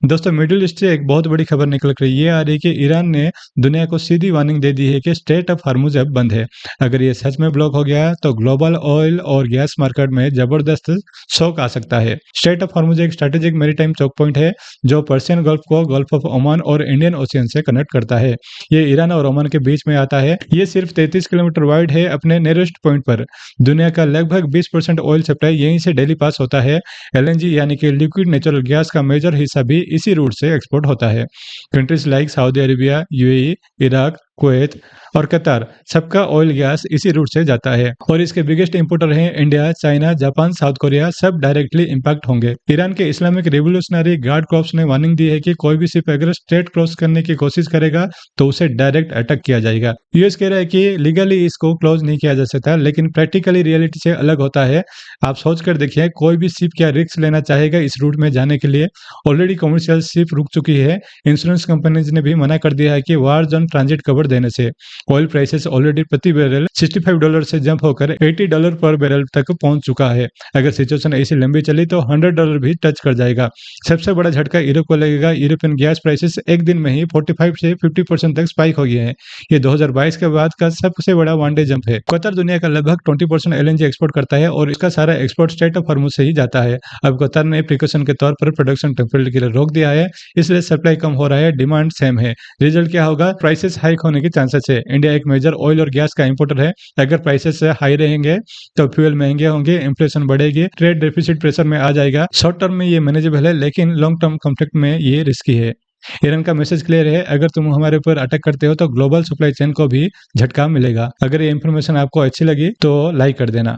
दोस्तों middle east से एक बहुत बड़ी खबर निकल कर ये आ रही है कि ईरान ने दुनिया को सीधी वार्निंग दे दी है कि स्ट्रेट ऑफ हॉर्मुज अब बंद है। अगर ये सच में ब्लॉक हो गया तो ग्लोबल ऑयल और गैस मार्केट में जबरदस्त शॉक आ सकता है। स्ट्रेट ऑफ हॉर्मुज एक स्ट्रेटेजिक मैरीटाइम चौक पॉइंट है जो पर्शियन गल्फ को गल्फ ऑफ ओमान और इंडियन ओशियन से कनेक्ट करता है। ये ईरान और ओमान के बीच में आता है। ये सिर्फ 33 किलोमीटर वाइड है। अपने नियरेस्ट पॉइंट पर दुनिया का लगभग 20% ऑयल सप्लाई यहीं से डेली पास होता है। एलएनजी यानी कि लिक्विड नेचुरल गैस का मेजर हिस्सा भी इसी रूट से एक्सपोर्ट होता है। Countries like Saudi Arabia, UAE, Iraq, Kuwait और कतार सबका ऑयल गैस इसी रूट से जाता है और इसके बिगेस्ट इंपोर्टर हैं India, China, Japan, south Korea. सब डायरेक्टली इंपैक्ट होंगे। ईरान के इस्लामिक रिवोल्यूशनरी गार्ड कॉर्प्स ने वार्निंग दी है कि कोई भी शिप अगर स्ट्रेट क्रॉस करने की कोशिश करेगा तो उसे डायरेक्ट अटैक किया जाएगा। यूएस कह रहा है कि लीगली इसको क्लोज नहीं किया जा सकता, लेकिन प्रैक्टिकली रियलिटी से अलग होता है। आप सोच कर देखिए, कोई भी शिप क्या रिस्क लेना चाहेगा इस रूट में जाने के लिए। ऑलरेडी कमर्शियल शिप रुक चुकी है। इंश्योरेंस कंपनीज ने भी मना कर दिया है कि वार जोन ट्रांजिट कवर देने से। ऑयल प्राइसेस ऑलरेडी प्रति बैरल $65 से जंप होकर $80 पर बैरल तक पहुंच चुका है। अगर सिचुएशन ऐसी लंबी चली तो $100 भी टच कर जाएगा। सबसे बड़ा झटका यूरोप को लगेगा। यूरोपियन गैस प्राइसेस एक दिन में ही 45 से 50% तक स्पाइक हो गए हैं। ये 2022 के बाद का सबसे बड़ा वन डे जंप है। कतर दुनिया का लगभग 20% एलएनजी एक्सपोर्ट करता है और इसका सारा एक्सपोर्ट स्ट्रेट ऑफ हॉर्मुज से ही जाता है। अब कतर ने प्रिकॉशन के तौर पर प्रोडक्शन टेम्परेरी के लिए रोक दिया है, इसलिए सप्लाई कम हो रहा है, डिमांड सेम है। रिजल्ट क्या होगा? प्राइसेस हाइक होने की चांसेस है। इंडिया एक मेजर ऑयल और गैस का इंपोर्टर है। अगर प्राइसेस हाई रहेंगे तो फ्यूल महंगे होंगे, इन्फ्लेशन बढ़ेगी, ट्रेड डेफिसिट प्रेशर में आ जाएगा। शॉर्ट टर्म में ये मैनेजेबल है, लेकिन लॉन्ग टर्म कॉन्फ्लिक्ट में ये रिस्की है। ईरान का मैसेज क्लियर है, अगर तुम हमारे ऊपर अटैक करते हो तो ग्लोबल सप्लाई चेन को भी झटका मिलेगा। अगर ये इन्फॉर्मेशन आपको अच्छी लगी तो लाइक कर देना।